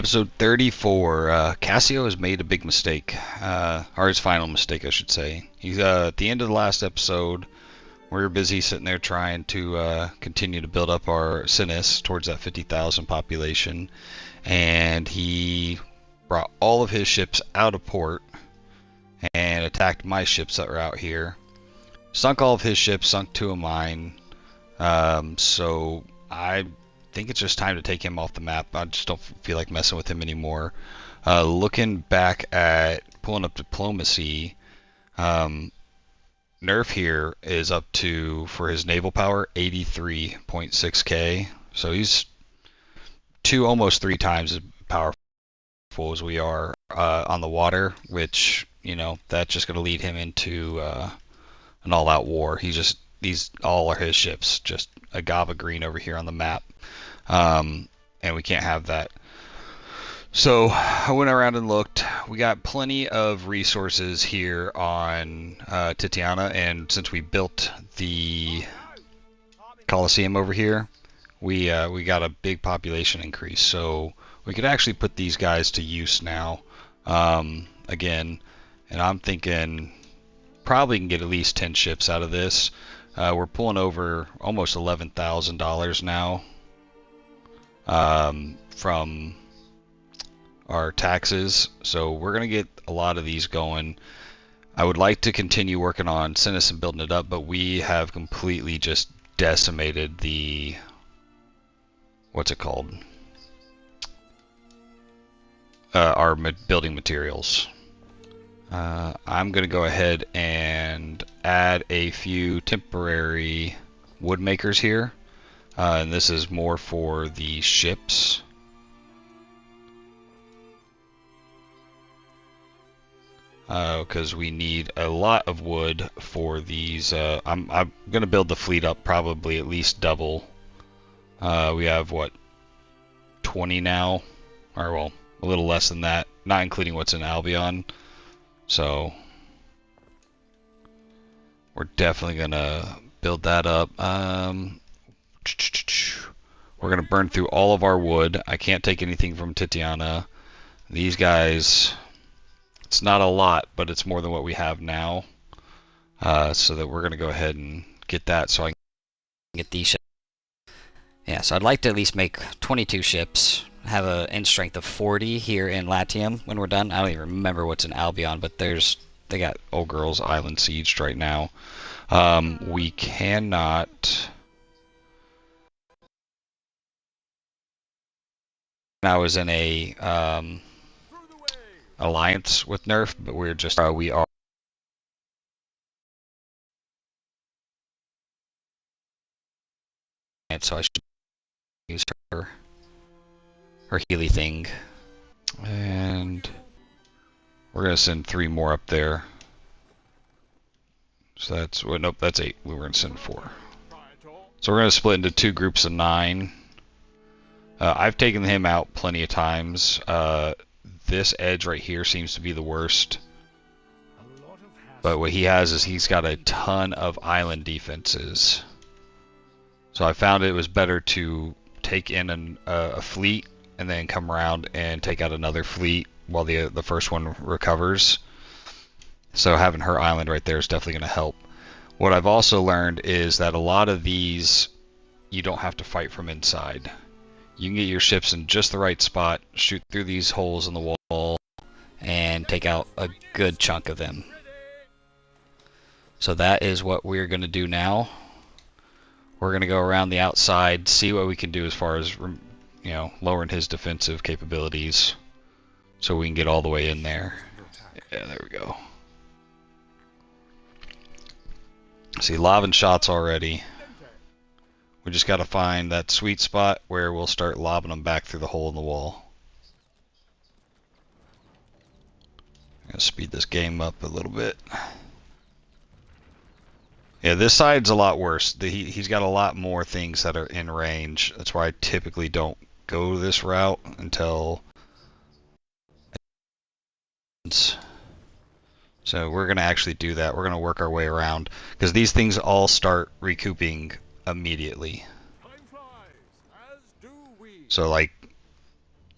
Episode 34. Cassio has made a big mistake, or his final mistake, I should say. He's at the end of the last episode. We were busy sitting there trying to continue to build up our Cinis towards that 50,000 population, and he brought all of his ships out of port and attacked my ships that were out here. Sunk all of his ships, sunk two of mine. So I think it's just time to take him off the map. I just don't feel like messing with him anymore. Looking back at pulling up diplomacy, Nerf here is up to, for his naval power, 83.6k. So he's almost three times as powerful as we are on the water, which, you know, that's just going to lead him into an all-out war. These all are his ships, just agave green over here on the map. And we can't have that. So I went around and looked. We got plenty of resources here on Titiana, and since we built the Colosseum over here, we got a big population increase. So we could actually put these guys to use now again, and I'm thinking probably can get at least 10 ships out of this. We're pulling over almost $11,000 now from our taxes, so we're gonna get a lot of these going. I would like to continue working on Cinis and building it up, but we have completely just decimated the, what's it called, our building materials. I'm gonna go ahead and add a few temporary wood makers here, and this is more for the ships. Because we need a lot of wood for these. I'm going to build the fleet up probably at least double. We have, what, 20 now? Or, well, a little less than that, not including what's in Albion. So, we're definitely going to build that up. We're going to burn through all of our wood. I can't take anything from Titiana. These guys... It's not a lot, but it's more than what we have now. So that we're going to go ahead and get that so I can get these ships. Yeah, so I'd like to at least make 22 ships. Have an end strength of 40 here in Latium when we're done. I don't even remember what's in Albion, but they got Old Girls Island sieged right now. We cannot... I was in a... alliance with Nerf, but we're just we are, and so I should use her Healy thing, and we're gonna send 3 more up there. So that's, well, nope, that's 8. We were gonna send 4. So we're gonna split into 2 groups of 9. I've taken him out plenty of times. This edge right here seems to be the worst. But what he has is he's got a ton of island defenses. So I found it was better to take in a fleet and then come around and take out another fleet while the first one recovers. So having her island right there is definitely going to help. What I've also learned is that a lot of these you don't have to fight from inside. You can get your ships in just the right spot, shoot through these holes in the wall, and take out a good chunk of them. So that is what we're going to do now. We're going to go around the outside, see what we can do as far as, you know, lowering his defensive capabilities, so we can get all the way in there. Yeah, there we go. See, lobbing shots already. We just got to find that sweet spot where we'll start lobbing them back through the hole in the wall. I'm gonna speed this game up a little bit. Yeah, this side's a lot worse. He's got a lot more things that are in range. That's why I typically don't go this route until... So we're gonna actually do that. We're gonna work our way around, because these things all start recouping immediately. So, like,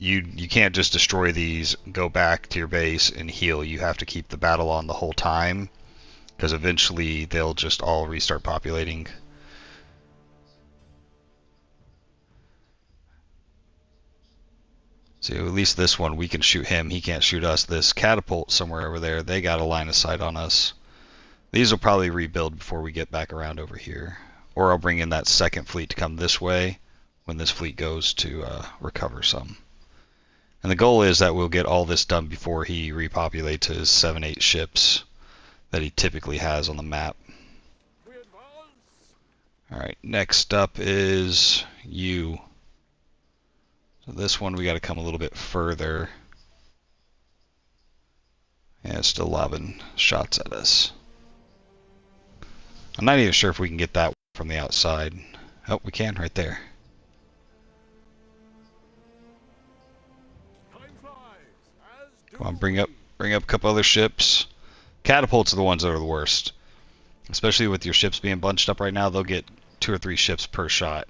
you can't just destroy these, go back to your base and heal. You have to keep the battle on the whole time, because eventually they'll just all restart populating. So at least this one, we can shoot him. He can't shoot us. This catapult somewhere over there, they got a line of sight on us. These will probably rebuild before we get back around over here. Or I'll bring in that second fleet to come this way when this fleet goes to recover some. And the goal is that we'll get all this done before he repopulates his 7-8 ships that he typically has on the map. Alright, next up is you. So this one we got to come a little bit further. Yeah, it's still lobbing shots at us. I'm not even sure if we can get that from the outside. Oh, we can right there. Come on, bring up a couple other ships. Catapults are the ones that are the worst. Especially with your ships being bunched up right now, they'll get 2 or 3 ships per shot.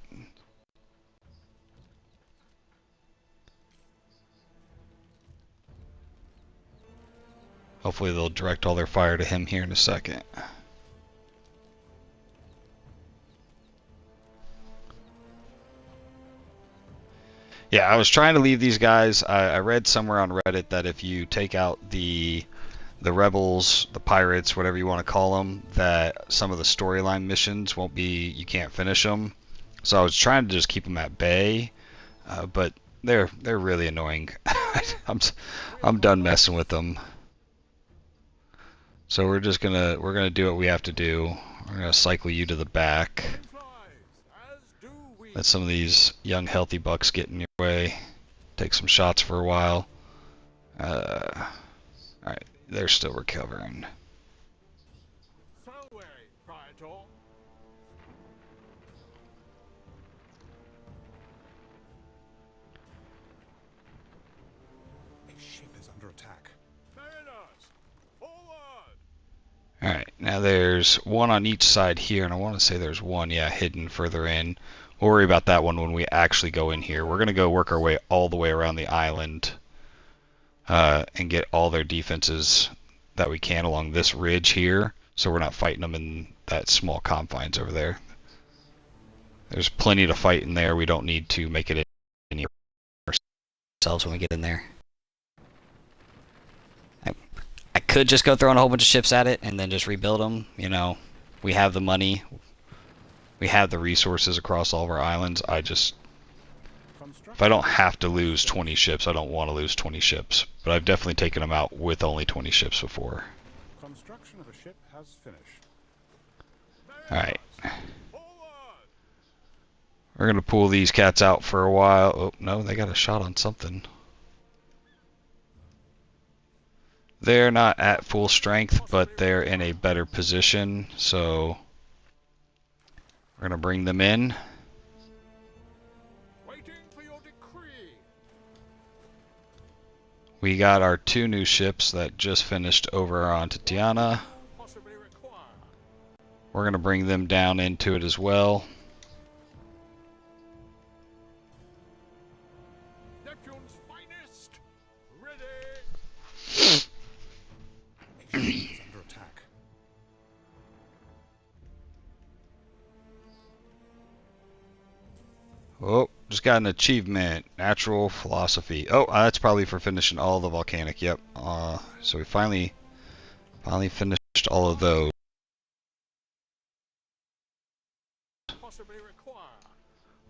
Hopefully they'll direct all their fire to him here in a second. Yeah, I was trying to leave these guys. I read somewhere on Reddit that if you take out the rebels, the pirates, whatever you want to call them, that some of the storyline missions won't be, you can't finish them. So I was trying to just keep them at bay, but they're really annoying. I'm done messing with them. So we're gonna do what we have to do. We're gonna cycle you to the back. Let some of these young healthy bucks get in your way. Take some shots for a while. Alright, they're still recovering. Alright, now there's one on each side here, and I want to say there's one, yeah, hidden further in. We'll worry about that one when we actually go in here. We're going to go work our way all the way around the island and get all their defenses that we can along this ridge here, so we're not fighting them in that small confines over there. There's plenty to fight in there. We don't need to make it any ourselves when we get in there. I could just go throwing a whole bunch of ships at it and then just rebuild them. You know, we have the money. We have the resources across all of our islands. If I don't have to lose 20 ships, I don't want to lose 20 ships. But I've definitely taken them out with only 20 ships before. Construction of a ship has finished. Alright. We're going to pull these cats out for a while. Oh, no, they got a shot on something. They're not at full strength, but they're in a better position, so we're going to bring them in. We got our 2 new ships that just finished over on Tatiana. We're going to bring them down into it as well. Oh, just got an achievement. Natural philosophy. Oh, that's probably for finishing all the volcanic. Yep. So we finally finished all of those.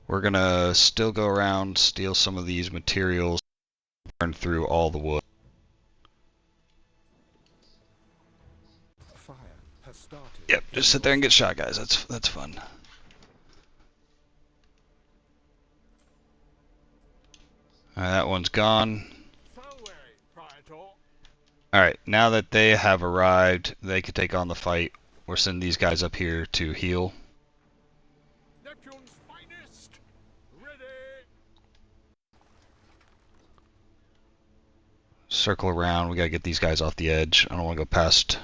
We're gonna still go around, steal some of these materials, burn through all the wood. Yep, just sit there and get shot, guys. That's fun. That one's gone. Alright, now that they have arrived, they can take on the fight. We're sending these guys up here to heal. Circle around. We gotta get these guys off the edge. I don't want to go past.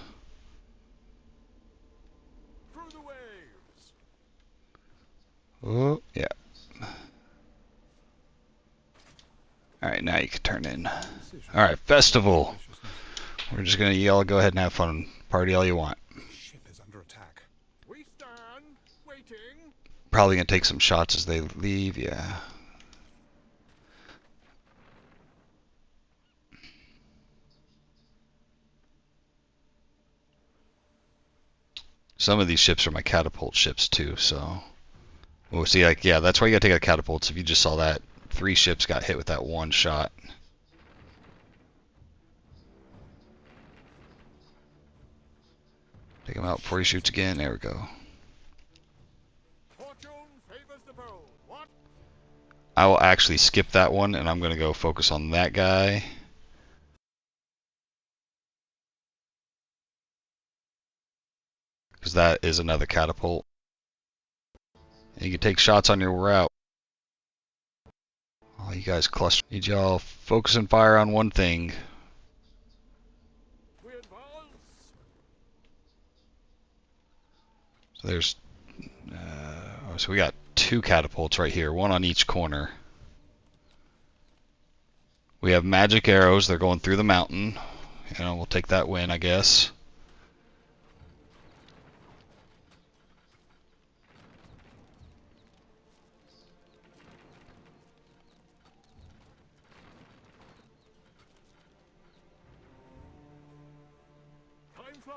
Oh, yeah. Alright, now you can turn in. Precision. Alright, festival. Deliciousness. We're just gonna y'all go ahead and have fun. Party all you want. The ship is under attack. We stand waiting. Probably gonna take some shots as they leave, yeah. Some of these ships are my catapult ships too, so we'll see. Like, yeah, that's why you gotta take out catapults. If you just saw that, 3 ships got hit with that one shot. Take him out before he shoots again. There we go. Fortune favors the bold. What? I will actually skip that one, and I'm gonna go focus on that guy. Because that is another catapult. And you can take shots on your route. Oh, you guys cluster. Need y'all focus and fire on one thing. We advance. So there's, so we got 2 catapults right here, one on each corner. We have magic arrows. They're going through the mountain. You know, we'll take that win, I guess. Time flies,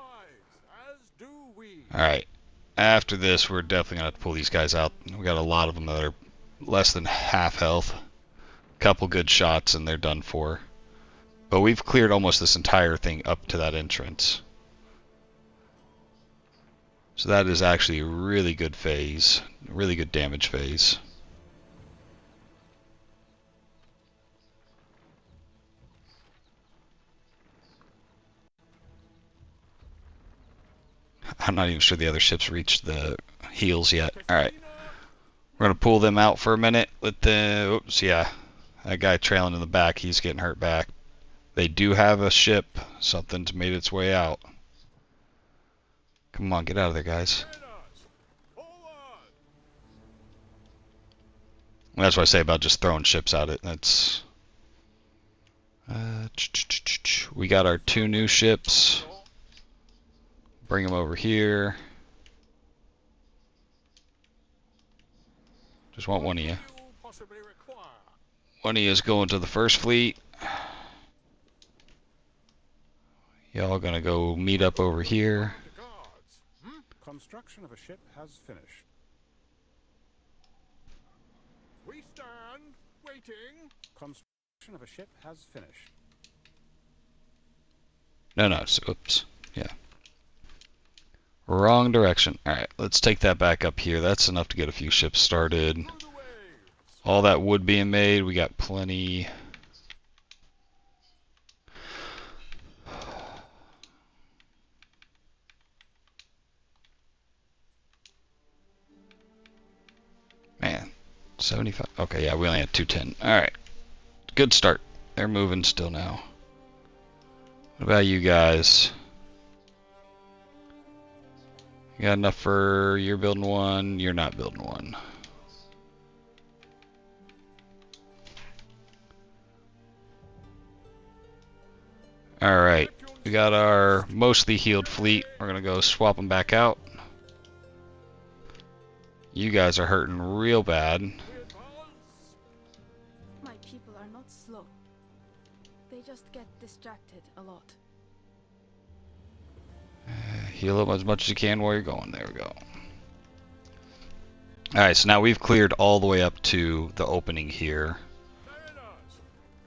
as do we. Alright, after this, we're definitely going to have to pull these guys out. We got a lot of them that are less than half health. Couple good shots and they're done for. But we've cleared almost this entire thing up to that entrance. So that is actually a really good phase. Really good damage phase. I'm not even sure the other ships reached the heels yet. Alright. We're going to pull them out for a minute. Let the... Oops, yeah. That guy trailing in the back, he's getting hurt back. They do have a ship. Something's made its way out. Come on, get out of there, guys. That's what I say about just throwing ships at it. That's... we got our 2 new ships. Bring them over here. Just want one of you. One of you is going to the first fleet. Y'all gonna go meet up over here. Construction of a ship has finished. We stand waiting. Construction of a ship has finished. No, oops. Yeah. Wrong direction. Alright, let's take that back up here. That's enough to get a few ships started. All that wood being made, we got plenty. Man, 75. Okay, yeah, we only had 210. Alright. Good start. They're moving still now. What about you guys? You got enough for... You're building one, you're not building one. Alright, we got our mostly healed fleet. We're gonna go swap them back out. You guys are hurting real bad. My people are not slow. They just get distracted a lot. Heal up as much as you can while you're going. There we go. Alright, so now we've cleared all the way up to the opening here.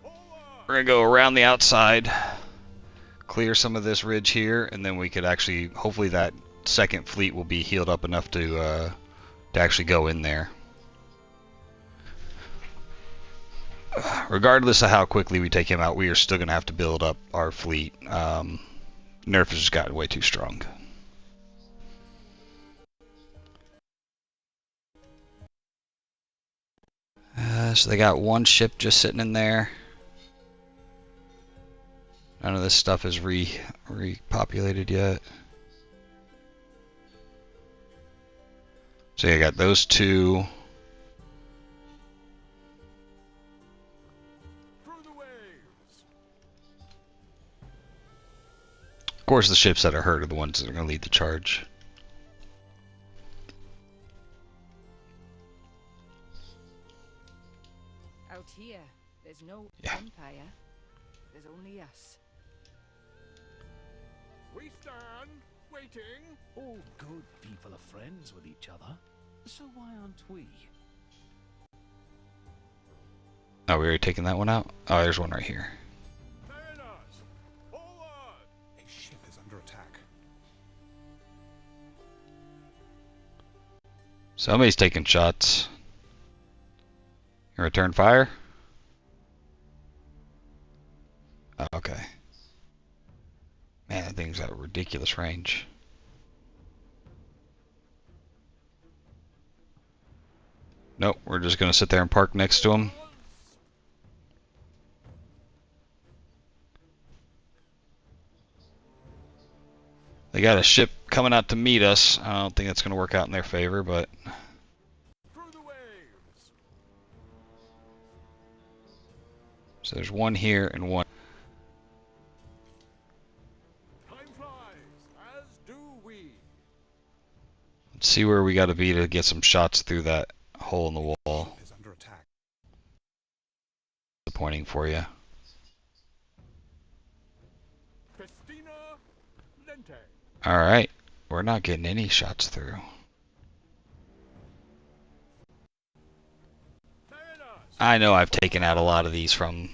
We're going to go around the outside, clear some of this ridge here, and then we could actually, hopefully that second fleet will be healed up enough to actually go in there. Regardless of how quickly we take him out, we are still going to have to build up our fleet. Nerf has just gotten way too strong. So they got one ship just sitting in there. None of this stuff is repopulated yet. So you got those 2. Of course, the ships that are hurt are the ones that are going to lead the charge. Out here, there's no Yeah. empire. There's only us. We stand, waiting. All good people are friends with each other, so why aren't we? Oh, we already taken that one out? Oh, there's one right here. Mariners, forward! A ship is under attack. Somebody's taking shots. Return fire? Oh, okay. Man, that thing's got a ridiculous range. Nope, we're just gonna sit there and park next to him. They got a ship coming out to meet us. I don't think that's gonna work out in their favor, but Through the waves. so there's one here and one. Time flies, as do we. Let's see where we gotta be to get some shots through that hole in the wall. Ship is under attack. Disappointing for you. Festina Lente. Alright, we're not getting any shots through. Mariners, I know I've taken out a lot of these from...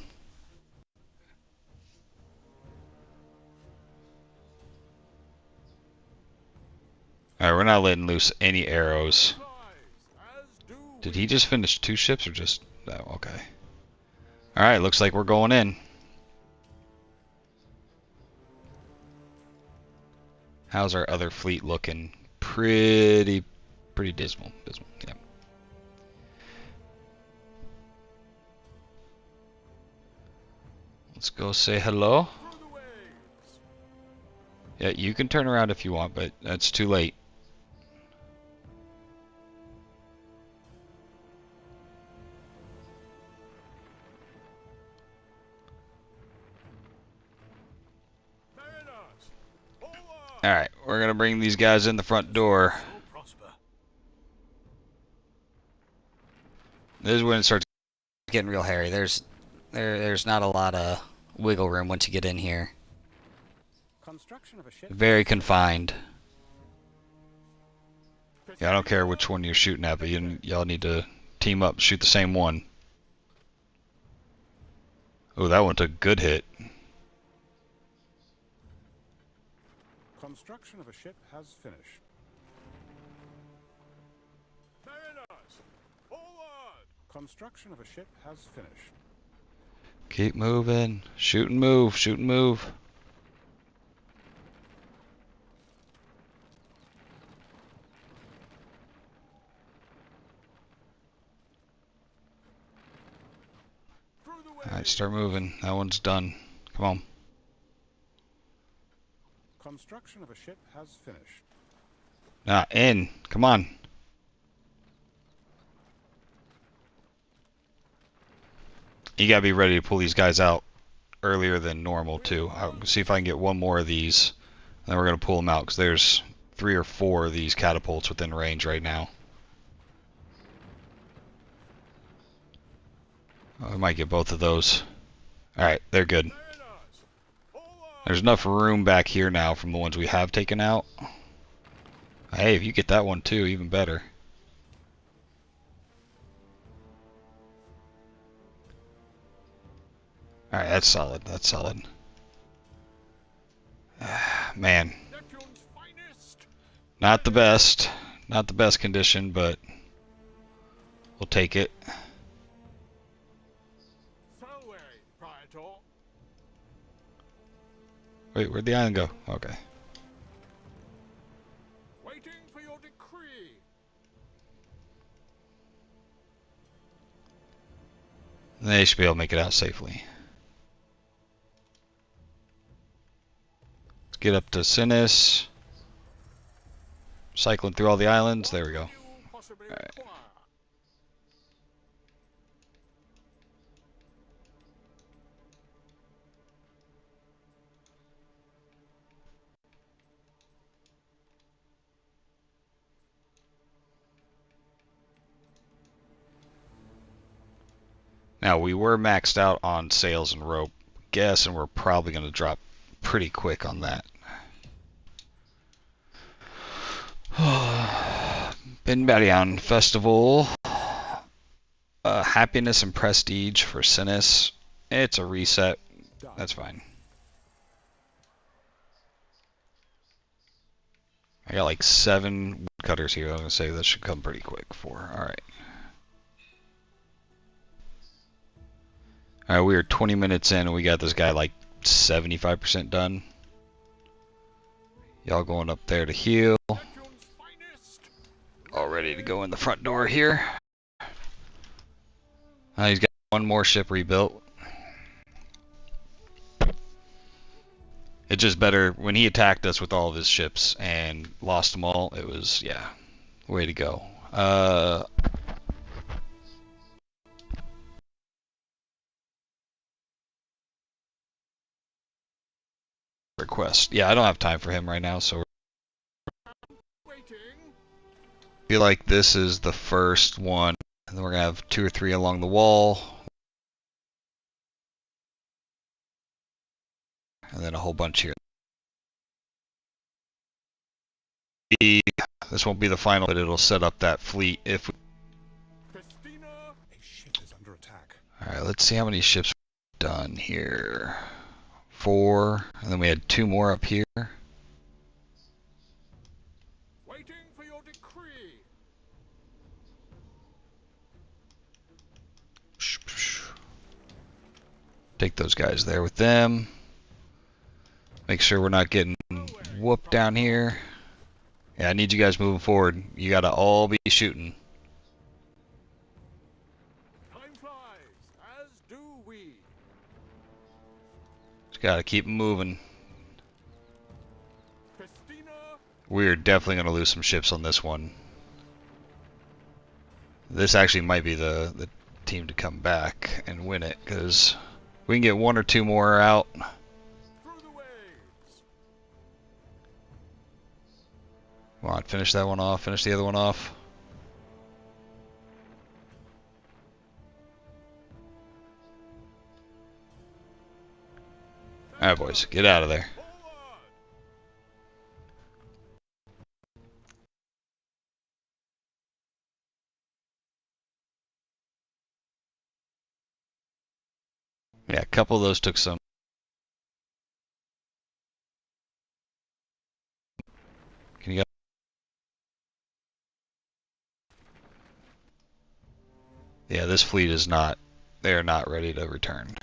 Alright, we're not letting loose any arrows. flies, as do Did we. he just finish 2 ships or just... Oh, okay. Alright, looks like we're going in. How's our other fleet looking? Pretty dismal. Yeah. Let's go say hello. Through the waves. Yeah, you can turn around if you want, but that's too late. Mariners, forward. Alright, we're gonna bring these guys in the front door. So prosper. This is when it starts getting real hairy. There's not a lot of wiggle room once you get in here. Construction of a ship. Very confined. Yeah, I don't care which one you're shooting at, but y'all need to team up, shoot the same one. Oh, that one took a good hit. Construction of a ship has finished. Mariners, forward. Construction of a ship has finished. Keep moving. Shoot and move. Shoot and move. Through the Alright, waves. start moving. That one's done. Come on. Construction of a ship has finished. Ah, in. Come on. You gotta be ready to pull these guys out earlier than normal, too. I'll see if I can get one more of these. And then we're gonna pull them out, because there's 3 or 4 of these catapults within range right now. Oh, I might get both of those. Alright, they're good. Mariners, forward. There's enough room back here now from the ones we have taken out. Hey, if you get that one too, even better. Alright, that's solid. That's solid. Man, Neptune's finest. not the best. Not the best condition, but we'll take it. Salve, Praetor. Wait, where'd the island go? Okay. Waiting for your decree. They should be able to make it out safely. Let's get up to Cinis. Cycling through all the islands. There we go. What do you possibly All right. require? Now, we were maxed out on sails and rope, guessing we're probably going to drop pretty quick on that. Binbadian Festival. Happiness and prestige for Cinis. It's a reset. That's fine. I got like 7 woodcutters here. I'm going to say that should come pretty quick for. Alright. Alright, we are 20 minutes in and we got this guy like 75% done. Y'all going up there to heal. All ready to go in the front door here. He's got 1 more ship rebuilt. It's just better when he attacked us with all of his ships and lost them all. It was, yeah, way to go. Request. Yeah, I don't have time for him right now, so I feel like this is the first one, and then we're gonna have 2 or 3 along the wall, and then a whole bunch here. This won't be the final, but it'll set up that fleet if we... A ship is under attack. Alright, let's see how many ships we've done here. 4, and then we had 2 more up here. Waiting for your decree. Take those guys there with them. Make sure we're not getting whooped down here. Yeah, I need you guys moving forward. You gotta all be shooting. Time flies, as do we. Just gotta keep moving. Christina, We're definitely gonna lose some ships on this one. This actually might be the team to come back and win it, because we can get 1 or 2 more out. through the waves. Come on, finish that one off, finish the other one off. Alright boys, get out of there. Forward. Yeah, a couple of those took some. Can you go? Yeah, this fleet is not, they're not ready to return.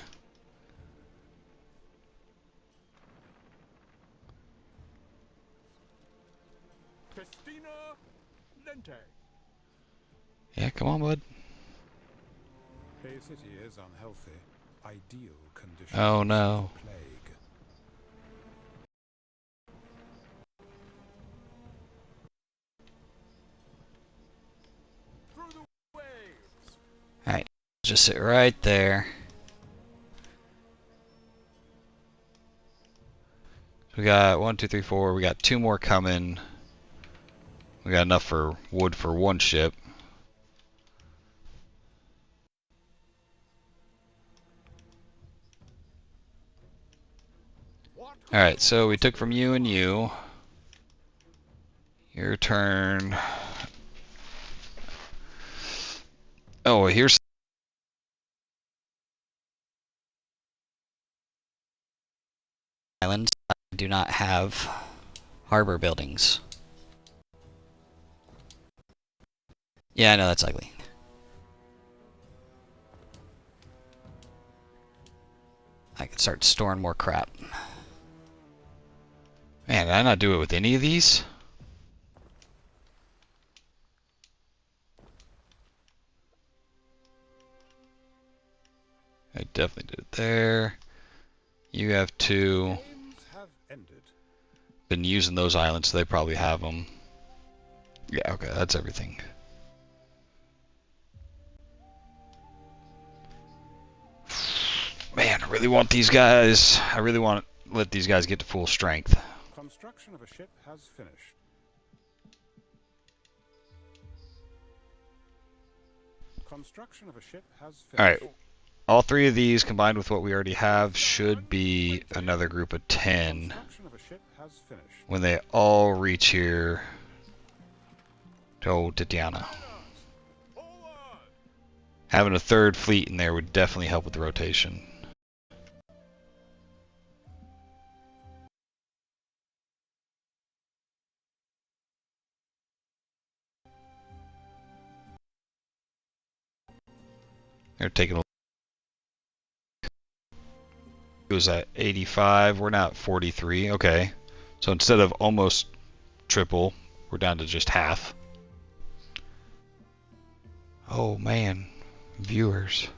Christina, Lente. Yeah, come on, bud. The city is unhealthy. Ideal conditions Oh no. for plague. Through the waves. Alright, just sit right there. We got 1, 2, 3, 4. We got 2 more coming. We got enough for wood for 1 ship. Alright, so we took from you and you. Your turn. Oh, here's Islands do not have harbor buildings. Yeah, I know that's ugly. I could start storing more crap. Man, did I not do it with any of these? I definitely did it there. You have 2. Games have ended. Been using those islands, so they probably have them. Yeah, okay, that's everything. Man, I really want these guys. I really want to let these guys get to full strength. Construction of a ship has finished. Construction of a ship has finished. Alright, all three of these combined with what we already have should be another group of 10 Construction of a ship has finished. when they all reach here to old Titiana. Having a third fleet in there would definitely help with the rotation. They're taking a it was at 85, we're now at 43. Okay. So instead of almost triple, we're down to just half. Oh man, viewers.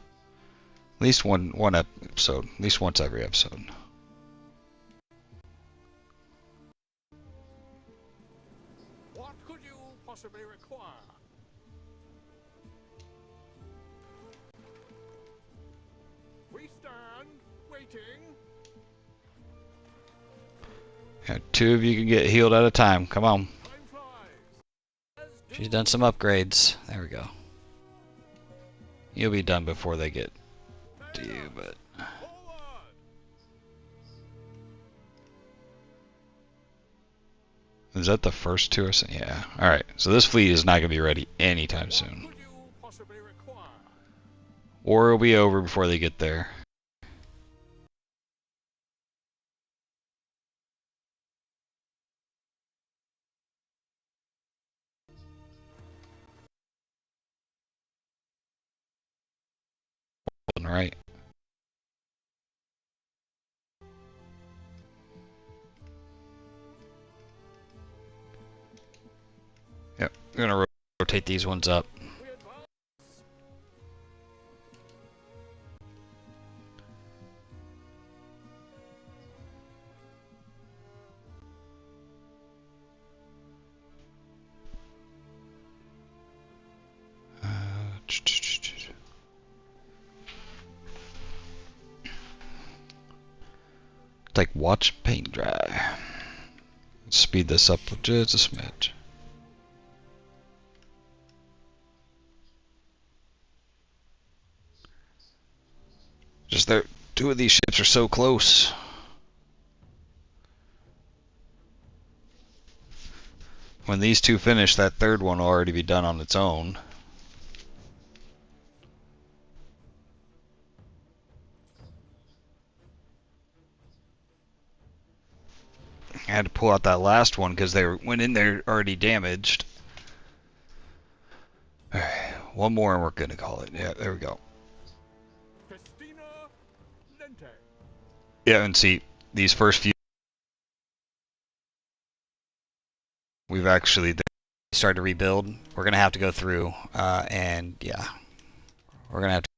At least one episode. At least once every episode. What could you possibly require? We stand waiting. Yeah, 2 of you can get healed at a time. Come on. Time flies. She's done some upgrades. There we go. You'll be done before they get to you, but Forward. is that the first 2 or something? Yeah. Alright, so this fleet is not going to be ready anytime What soon. could you possibly require? War will be over before they get there. Right? Yep, we're going to rotate these ones up. We advance. Like watch paint dry. Speed this up just a smidge. Just there, 2 of these ships are so close. When these 2 finish, that third one will already be done on its own. I had to pull out that last one because they went in there already damaged. Alright, one more and we're gonna call it. Yeah, there we go. Festina Lente. Yeah, and see, these first few we've actually Started to rebuild. We're gonna have to go through, and yeah, we're gonna have to.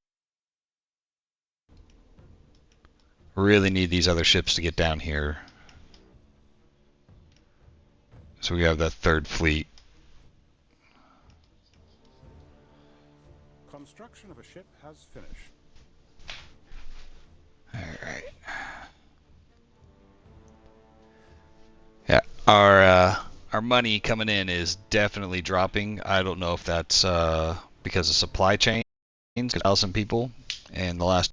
really need these other ships to get down here. So we have that third fleet. Construction of a ship has finished. Alright. Yeah, our money coming in is definitely dropping. I don't know if that's because of supply chains, because some people in the last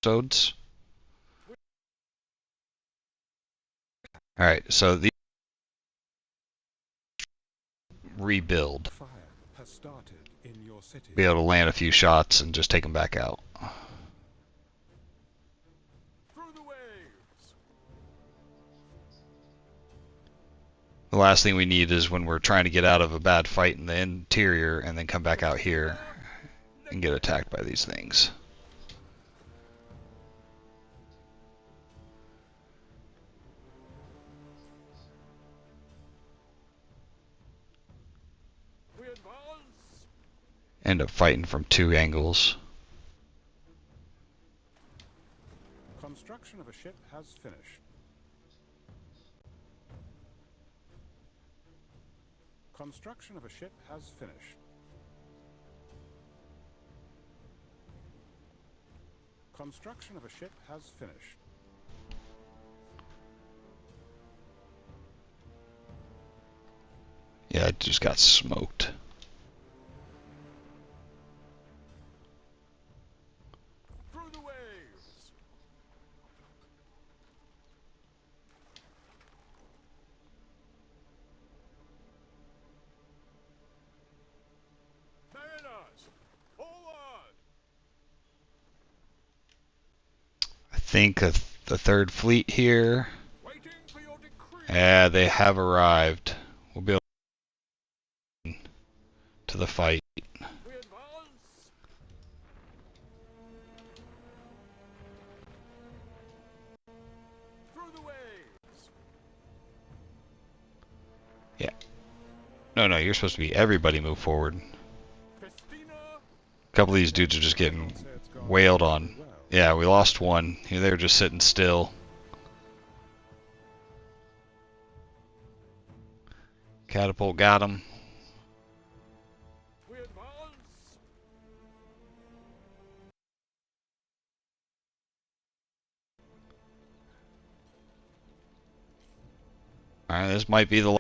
episodes. Alright, so the rebuild. Fire has started in your city. Be able to land a few shots and just take them back out. Through the waves. The last thing we need is when we're trying to get out of a bad fight in the interior and then come back out here and get attacked by these things. We advance. End up fighting from 2 angles. Construction of a ship has finished. Construction of a ship has finished. Construction of a ship has finished. Yeah, just got smoked. Through the waves. Mariners, forward. I think the third fleet here. Waiting for your decree. Yeah, they have arrived. We'll be able to the fight. We advance. Through the waves. Yeah. No, you're supposed to be everybody move forward. Festina. A couple of these dudes are just getting wailed on. Yeah, we lost one. They were just sitting still. Catapult got him. We advance. Alright, this might be the...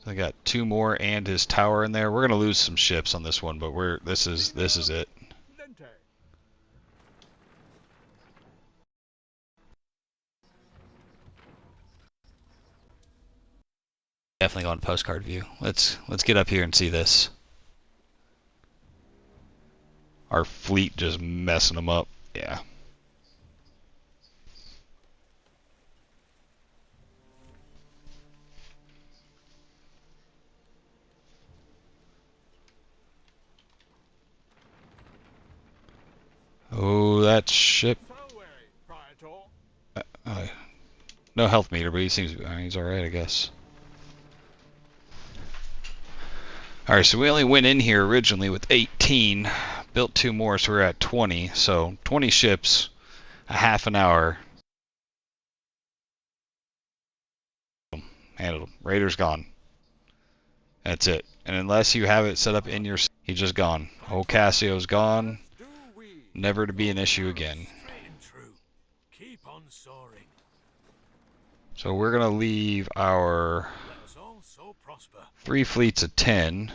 I got two more and his tower in there. We're gonna lose some ships on this one, but this is it. Lente. Definitely going postcard view. Let's get up here and see this. Our fleet just messing them up. Yeah. Oh, that ship. Salve, Praetor. No health meter, but he seems he's alright, I guess. Alright, so we only went in here originally with 18, built two more, so we're at 20. So 20 ships, a half an hour. Handled him. Raider's gone. That's it. And unless you have it set up in your... He's just gone. Old Caeso's gone. Do we? Never to be an issue again. Straight and true. Keep on soaring. So we're going to leave our Let us all so prosper. 3 fleets of 10.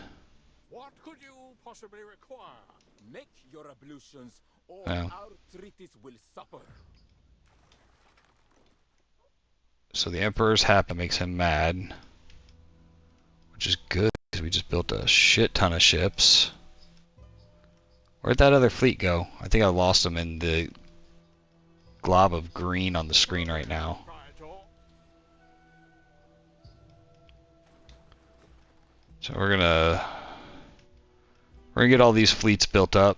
What could you possibly require? Make your ablutions, or Well. our treaties will suffer. So the Emperor's happy, makes him mad. Which is good, because we just built a shit ton of ships. Where'd that other fleet go? I think I lost them in the glob of green on the screen right now. Praetor. So we're gonna get all these fleets built up.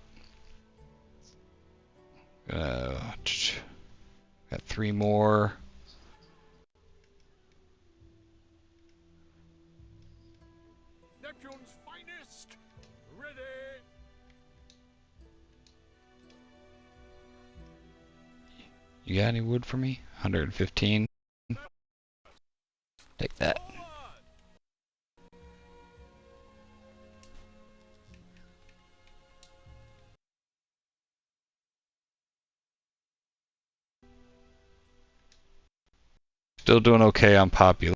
Got 3 more. Neptune's finest. Ready. You got any wood for me? 115. Take that. Forward. Still doing okay on popular.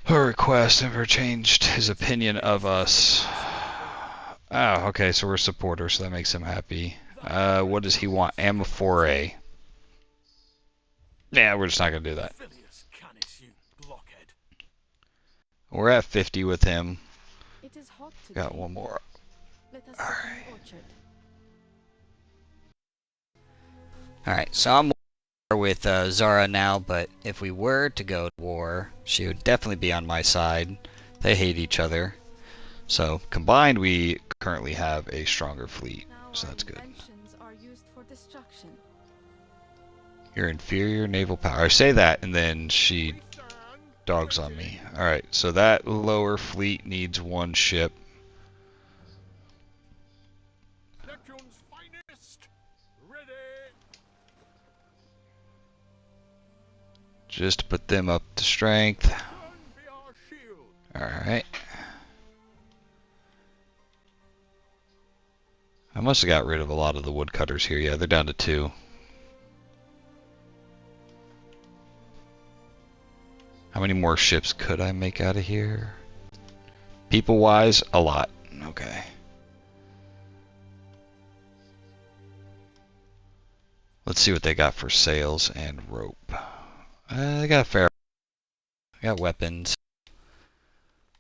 Her request never changed his opinion of us. Oh, okay, so we're supporters, so that makes him happy. What does he want? Amphora. Yeah, we're just not gonna do that. Phileas Canis, you blockhead. We're at 50 with him. It is hot today. Got one more. Let us sit in the orchard. Alright, so I'm with Zara now, but if we were to go to war, she would definitely be on my side. They hate each other. So combined, we currently have a stronger fleet, Now so our that's good. inventions are used for destruction. Your inferior naval power. I say that, and then she We stand. dogs on me. Alright, so that lower fleet needs 1 ship. Neptune's finest. Ready. Just to put them up to strength. Turn be our shield. Alright. I must have got rid of a lot of the woodcutters here. Yeah, they're down to 2. How many more ships could I make out of here? People-wise, a lot. Okay. Let's see what they got for sails and rope. They got fair. They got weapons.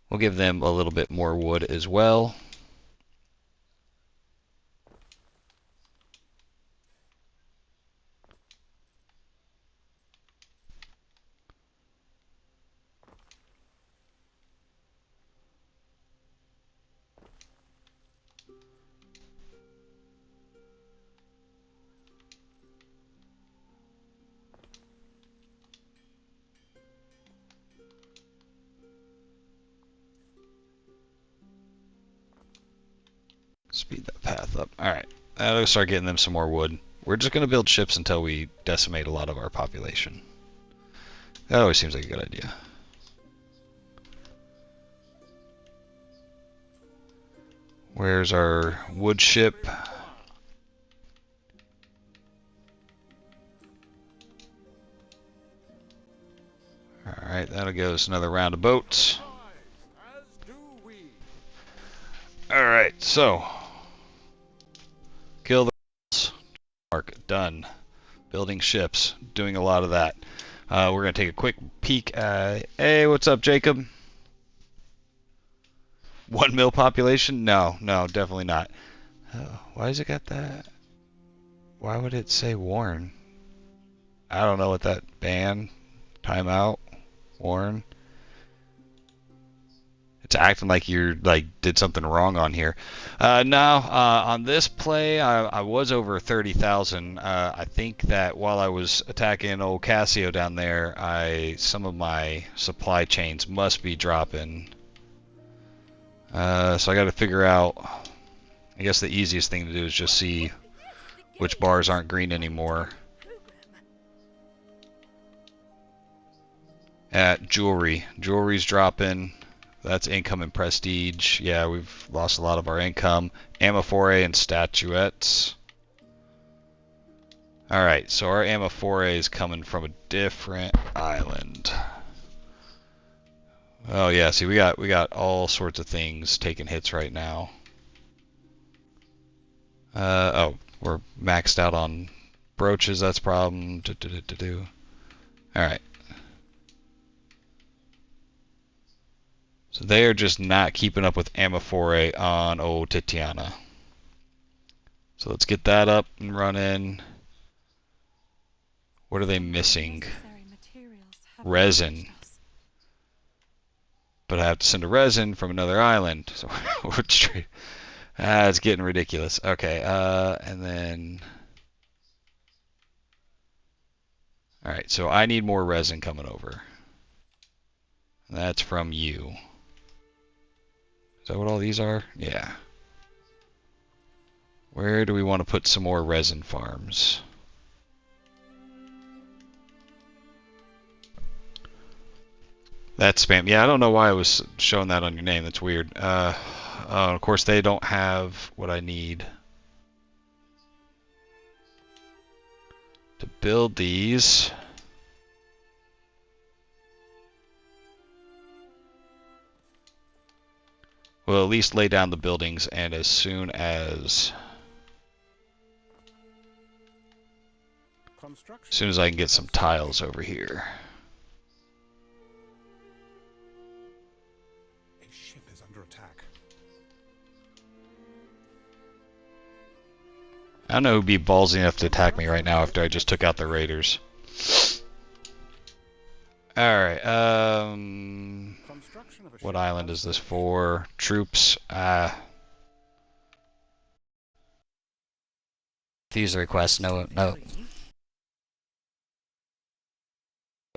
We'll give them a little bit more wood as well. Speed that path up. Alright, that'll start getting them some more wood. We're just going to build ships until we decimate a lot of our population. That always seems like a good idea. Where's our wood ship? Alright, that'll give us another round of boats. As do we. Alright, so kill the mark. Done. Building ships. Doing a lot of that. We're going to take a quick peek. Hey, what's up, Jacob? 1 mil population? No, definitely not. Why does it got that? Why would it say warn? I don't know what that ban, timeout, warn. It's acting like you're did something wrong on here. On this play, I was over 30,000. I think that while I was attacking old Caeso down there, some of my supply chains must be dropping. So I got to figure out. I guess the easiest thing to do is just see which bars aren't green anymore. At jewelry, jewelry's dropping. That's income and prestige. Yeah, we've lost a lot of our income. Amophore and statuettes. Alright, so our amophore is coming from a different island. Oh yeah, see we got all sorts of things taking hits right now. Oh, we're maxed out on brooches, that's a problem. Alright. So they are just not keeping up with amophore on old Titiana. So let's get that up and running. What are they missing? Resin. But I have to send a resin from another island. So we're straight. It's getting ridiculous. Okay, and then... Alright, so I need more resin coming over. That's from you. Is that what all these are? Yeah. Where do we want to put some more resin farms? That's spam. Yeah, I don't know why I was showing that on your name. That's weird. Of course, they don't have what I need to build these. We'll at least lay down the buildings, and as soon as I can get some tiles over here. A ship is under attack. I don't know who'd be ballsy enough to attack me right now after I just took out the raiders. Alright, what island is this for? Troops, Refuse the request. No.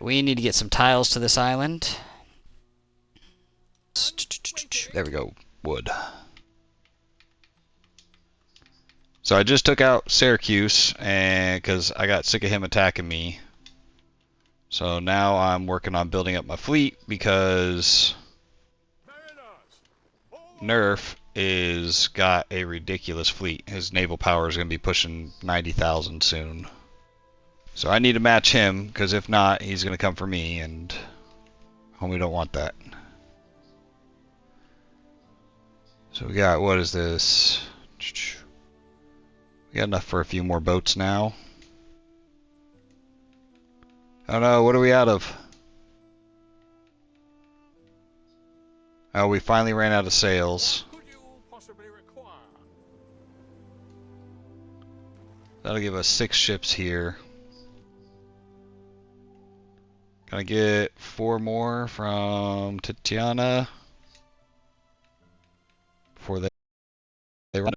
We need to get some tiles to this island. There we go. Wood. So I just took out Syracuse, and because I got sick of him attacking me. So now I'm working on building up my fleet because Nerf is got a ridiculous fleet. His naval power is going to be pushing 90,000 soon. So I need to match him, because if not, he's going to come for me, and homie don't want that. So we got, what is this? We got enough for a few more boats now. Oh no, what are we out of? Oh, we finally ran out of sails. What could you possibly require? That'll give us 6 ships here. Can I get 4 more from Tatiana? Before they run.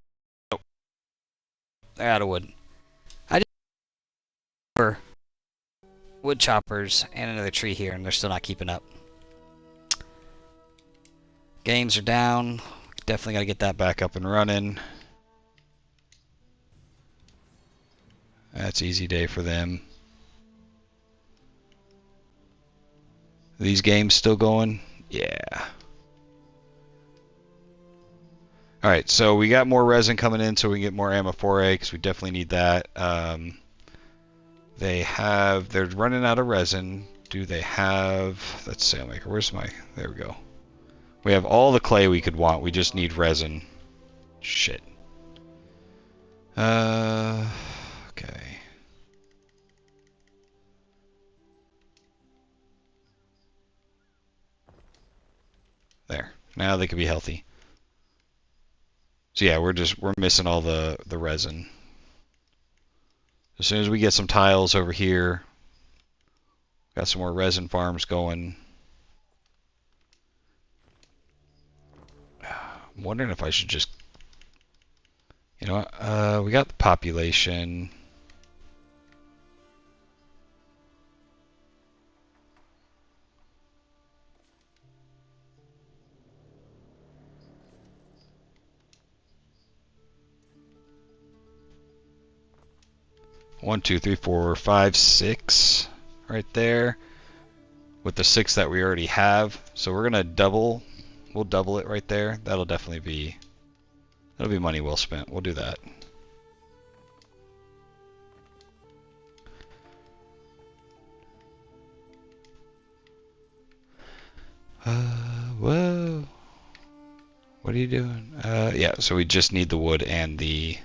They're out of wood. I just for wood choppers and another tree here, and they're still not keeping up. Games are down. Definitely got to get that back up and running. That's easy day for them. These games still going? Yeah. Alright, so we got more resin coming in so we can get more ammophora because we definitely need that. They're running out of resin. Do they have, that's sailmaker, where's my, there we go. We have all the clay we could want, we just need resin. Shit. Okay. There, now they can be healthy. So yeah, we're missing all the resin. As soon as we get some tiles over here, got some more resin farms going. I'm wondering if I should just, you know what, we got the population. One, two, three, four, five, 6 right there with the 6 that we already have. So we're gonna we'll double it right there. That'll be money well spent. We'll do that. Whoa. What are you doing? Yeah, so we just need the wood and the...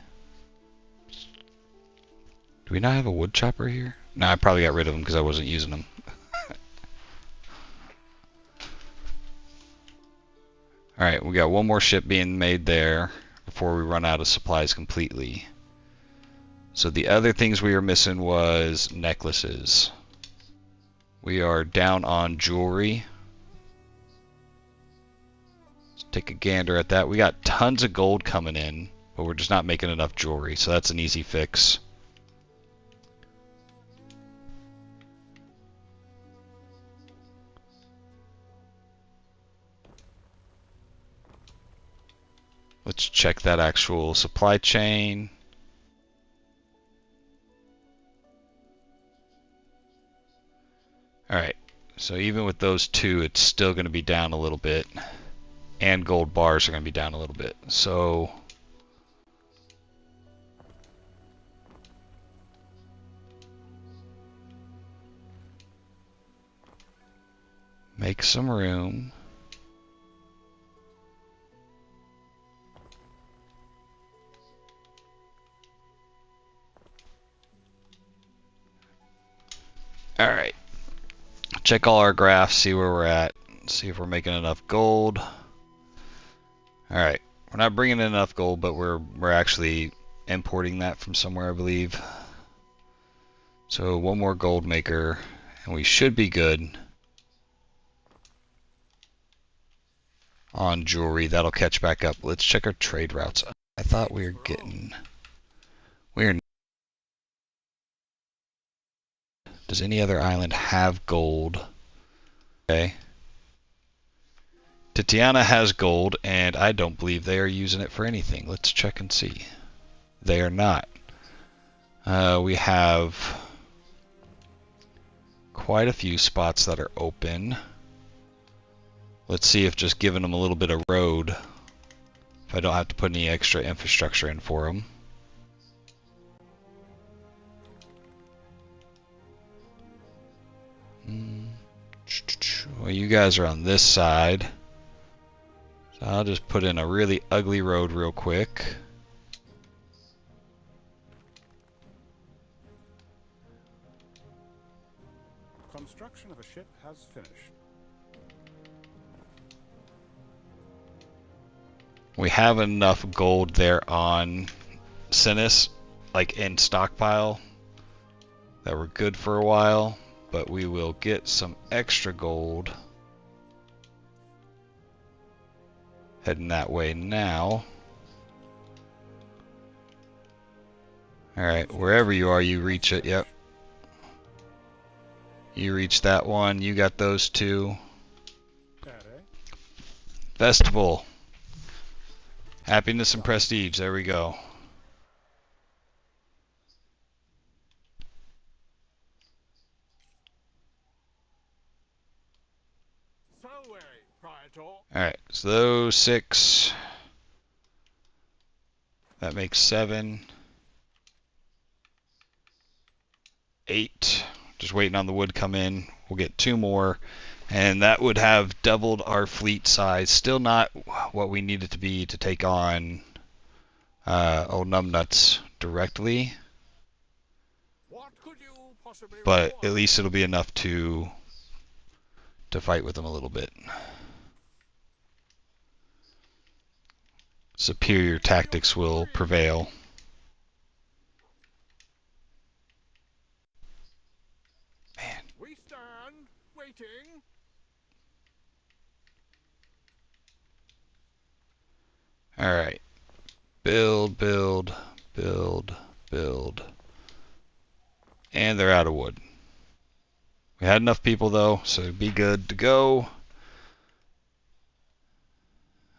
Do we not have a wood chopper here? No, I probably got rid of them because I wasn't using them. Alright, we got one more ship being made there before we run out of supplies completely. So the other things we were missing was necklaces. We are down on jewelry. Let's take a gander at that. We got tons of gold coming in, but we're just not making enough jewelry, so that's an easy fix. Let's check that actual supply chain. Alright, so even with those two, it's still going to be down a little bit. And gold bars are going to be down a little bit. So make some room. Alright. Check all our graphs, see where we're at, see if we're making enough gold. Alright, we're not bringing in enough gold, but we're actually importing that from somewhere, I believe. So one more gold maker, and we should be good on jewelry. That'll catch back up. Let's check our trade routes. I thought we were getting... Does any other island have gold? Okay. Tatiana has gold, and I don't believe they are using it for anything. Let's check and see. They are not. We have quite a few spots that are open. Let's see if just giving them a little bit of road if I don't have to put any extra infrastructure in for them. Well, you guys are on this side. So I'll just put in a really ugly road real quick. Construction of a ship has finished. We have enough gold there on Cinis, like in stockpile, that we're good for a while, but we will get some extra gold heading that way now. Alright, wherever you are, you reach it. Yep. You reach that one. You got those two. Festival. Happiness and prestige. There we go. Alright, so those 6. That makes 7. 8. Just waiting on the wood come in. We'll get 2 more. And that would have doubled our fleet size. Still not what we need it to be to take on old numbnuts directly. But at least it'll be enough to fight with them a little bit. Superior tactics will prevail. Man. We stand waiting. All right. Build, build, build, build. And they're out of wood. We had enough people though, so be good to go.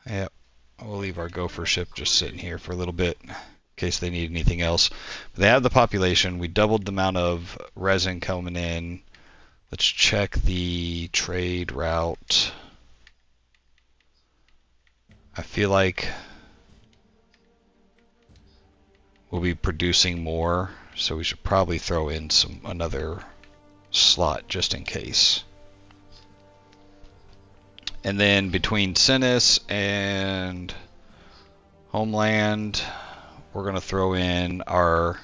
Yep. We'll leave our gopher ship just sitting here for a little bit in case they need anything else. But they have the population. We doubled the amount of resin coming in. Let's check the trade route. I feel like we'll be producing more, so we should probably throw in another slot just in case. And then between Cinis and Homeland, we're going to throw in our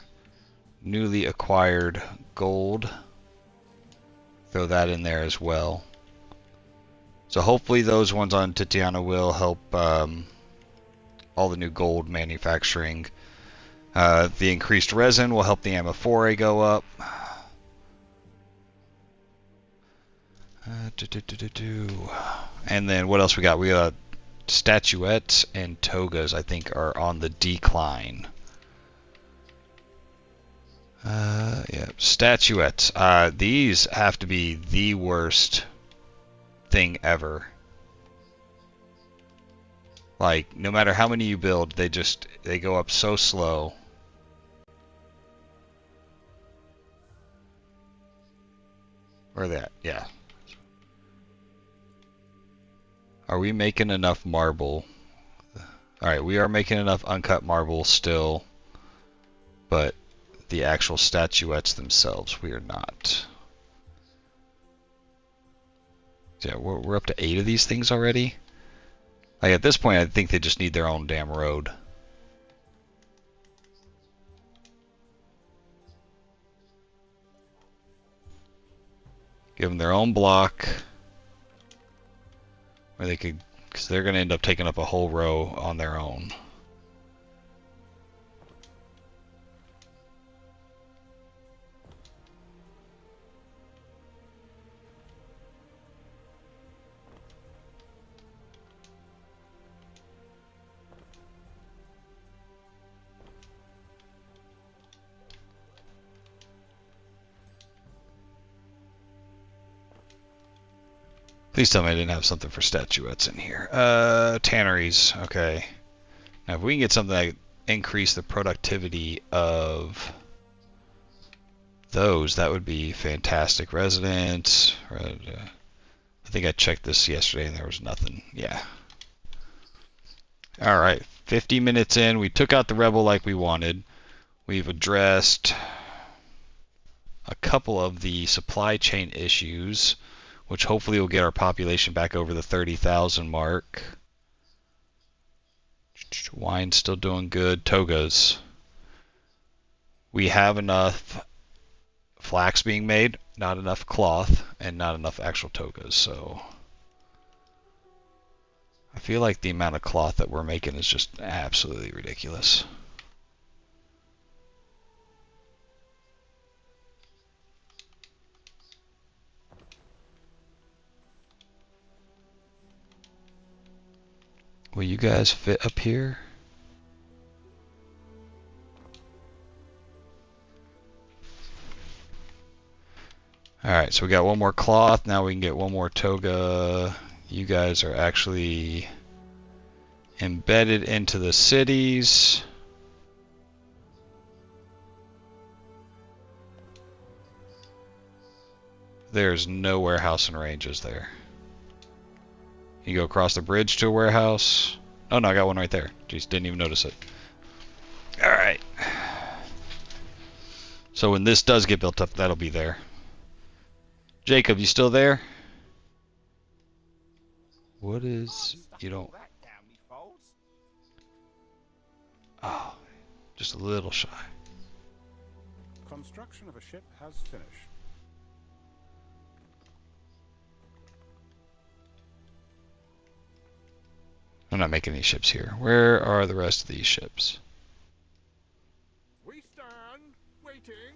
newly acquired gold. Throw that in there as well. So hopefully those ones on Titiana will help all the new gold manufacturing. The increased resin will help the Ammophore go up. And then what else we got? We got statuettes and togas, I think, are on the decline. Yeah, statuettes. These have to be the worst thing ever. Like, no matter how many you build, they go up so slow. Where are they at? Yeah. Are we making enough marble? Alright, we are making enough uncut marble still, but the actual statuettes themselves, we are not. Yeah, we're up to 8 of these things already? Like, at this point, I think they just need their own damn road. Give them their own block. Where they could, because they're going to end up taking up a whole row on their own. Please tell me I didn't have something for statuettes in here. Tanneries, okay. Now if we can get something that increase the productivity of those, that would be fantastic. Residents, I think I checked this yesterday and there was nothing. Yeah. Alright, 50 minutes in, we took out the rebel like we wanted. We've addressed a couple of the supply chain issues, which hopefully will get our population back over the 30,000 mark. Wine's still doing good. Togas. We have enough flax being made, not enough cloth, and not enough actual togas, so I feel like the amount of cloth that we're making is just absolutely ridiculous. Will you guys fit up here? Alright, so we got one more cloth. Now we can get one more toga. You guys are actually embedded into the cities. There's no warehouse and ranges there. You go across the bridge to a warehouse. Oh no, I got one right there. Jeez, didn't even notice it. Alright. So when this does get built up, that'll be there. Jacob, you still there? What is... You don't... Oh, just a little shy. Construction of a ship has finished. I'm not making any ships here. Where are the rest of these ships? We stand waiting.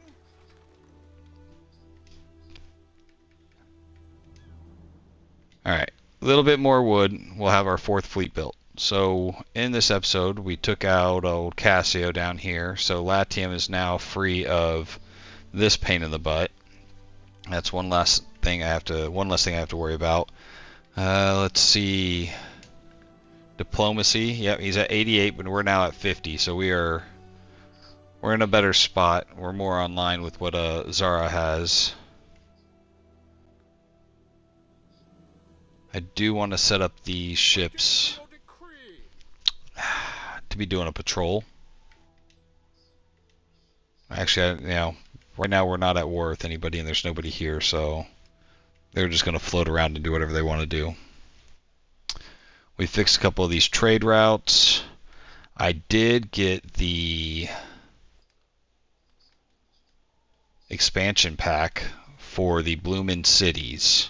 Alright, a little bit more wood. We'll have our 4th fleet built. So, in this episode, we took out old Caeso down here. So, Latium is now free of this pain in the butt. That's one less thing I have to worry about. Let's see. Diplomacy. Yep, he's at 88, but we're now at 50. So we're in a better spot. We're more on line with what Zara has. I do want to set up the ships to be doing a patrol. Actually, right now we're not at war with anybody and there's nobody here, so they're just going to float around and do whatever they want to do. We fixed a couple of these trade routes. I did get the expansion pack for the Bloomin' Cities.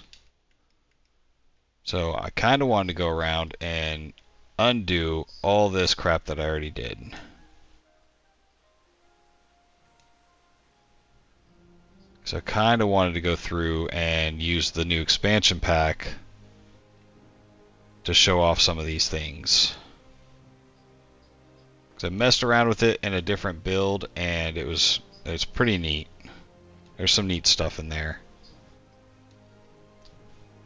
So I kind of wanted to go around and undo all this crap that I already did. So I kind of wanted to go through and use the new expansion pack to show off some of these things. So I messed around with it in a different build and it's pretty neat. There's some neat stuff in there.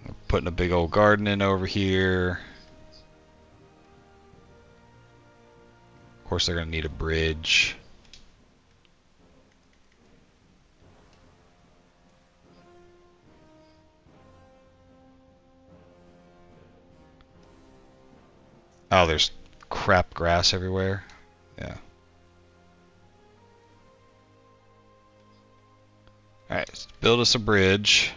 We're putting a big old garden in over here. Of course they're going to need a bridge. Oh, there's crap grass everywhere. Yeah. Alright, let's build us a bridge.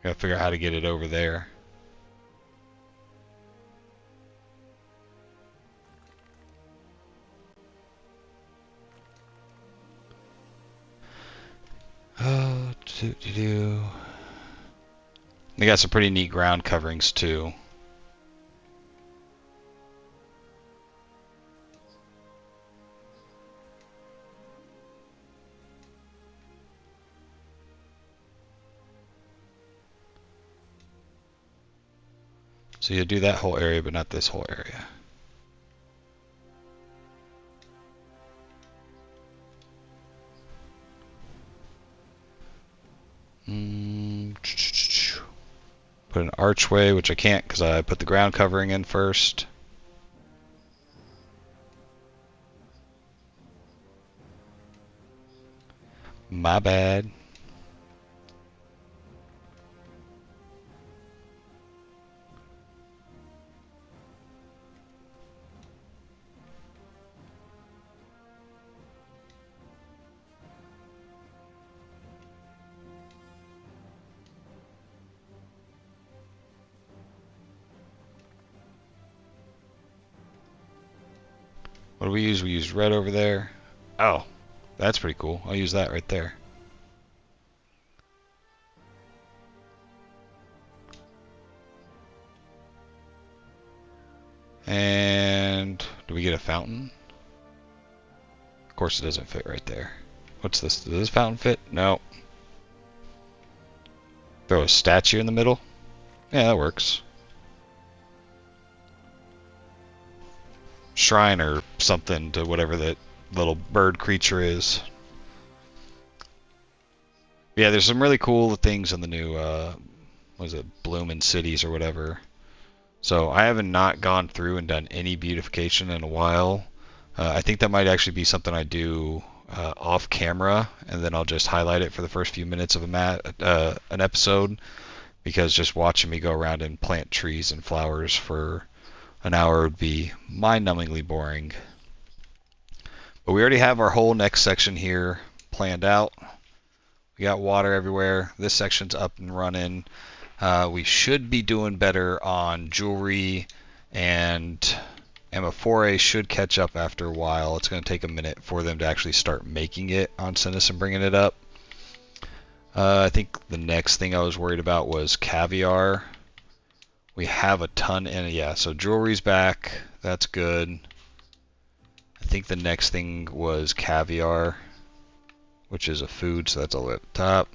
Gotta figure out how to get it over there. Oh, They got some pretty neat ground coverings too. So you do that whole area, but not this whole area. Put an archway, which I can't because I put the ground covering in first. My bad. What do we use? We use red over there. Oh, that's pretty cool. I'll use that right there. And do we get a fountain? Of course it doesn't fit right there. What's this? Does this fountain fit? No. Throw a statue in the middle? Yeah, that works. Shrine or something to whatever that little bird creature is. Yeah, there's some really cool things in the new, what is it, Bloomin' Cities or whatever. So I haven't not gone through and done any beautification in a while. I think that might actually be something I do off camera, and then I'll just highlight it for the first few minutes of an episode, because just watching me go around and plant trees and flowers for an hour would be mind-numbingly boring. But we already have our whole next section here planned out. We got water everywhere. This section's up and running. We should be doing better on jewelry, and Amphorae should catch up after a while. It's going to take a minute for them to actually start making it on Cinis and bringing it up. I think the next thing I was worried about was caviar. We have a ton in, yeah, so jewelry's back. That's good. I think the next thing was caviar, which is a food, so that's all at the top.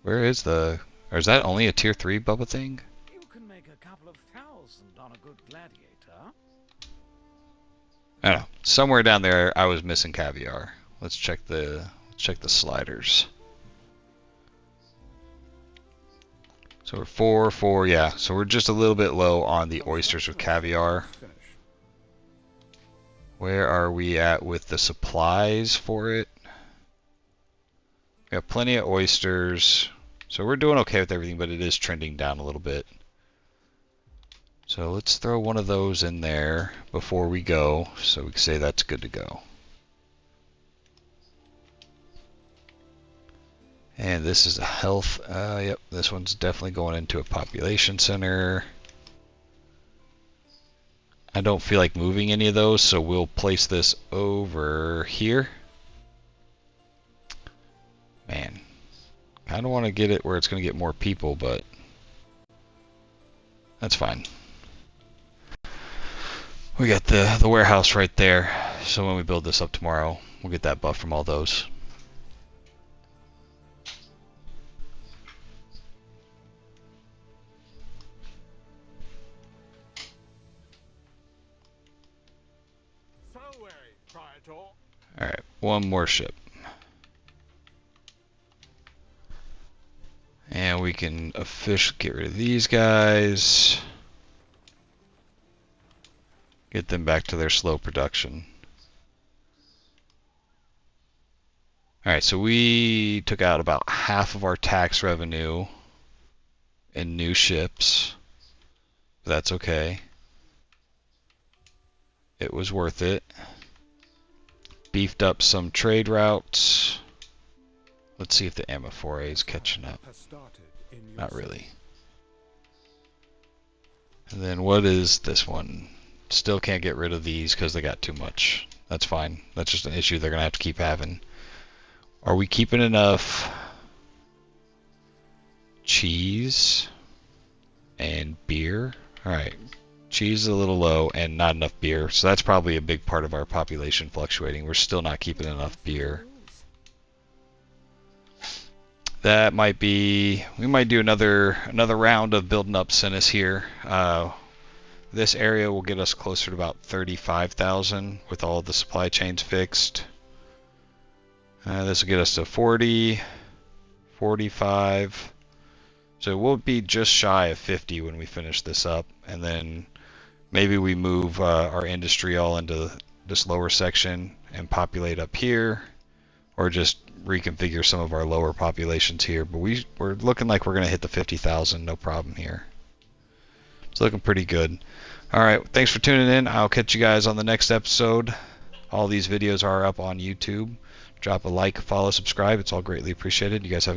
Where is the... or is that only a tier 3 Bubba thing? You can make a couple of 1,000 on a good gladiator. I don't know. Somewhere down there I was missing caviar. Let's check the sliders. So we're 4, yeah. So we're just a little bit low on the oysters with caviar. Where are we at with the supplies for it? We got plenty of oysters. So we're doing okay with everything, but it is trending down a little bit. So let's throw one of those in there before we go, so we can say that's good to go. And this is a health, yep, this one's definitely going into a population center. I don't feel like moving any of those, so we'll place this over here. Man, kind of want to get it where it's going to get more people, but that's fine. We got the warehouse right there, so when we build this up tomorrow, we'll get that buff from all those. Alright, one more ship. And we can officially get rid of these guys. Get them back to their slow production. Alright, so we took out about half of our tax revenue in new ships. That's okay. It was worth it. Beefed up some trade routes. Let's see if the Amphorae is catching up. Not really. And then what is this one? Still can't get rid of these because they got too much. That's fine. That's just an issue they're going to have to keep having. Are we keeping enough cheese and beer? Alright. Cheese is a little low and not enough beer. So that's probably a big part of our population fluctuating. We're still not keeping enough beer. That might be... we might do another round of building up Cinis here. This area will get us closer to about 35,000 with all the supply chains fixed. This will get us to 40, 45. So we'll be just shy of 50 when we finish this up. And then maybe we move our industry all into this lower section and populate up here. Or just reconfigure some of our lower populations here. But we're looking like we're going to hit the 50,000, no problem here. It's looking pretty good. Alright, thanks for tuning in. I'll catch you guys on the next episode. All these videos are up on YouTube. Drop a like, follow, subscribe. It's all greatly appreciated. You guys have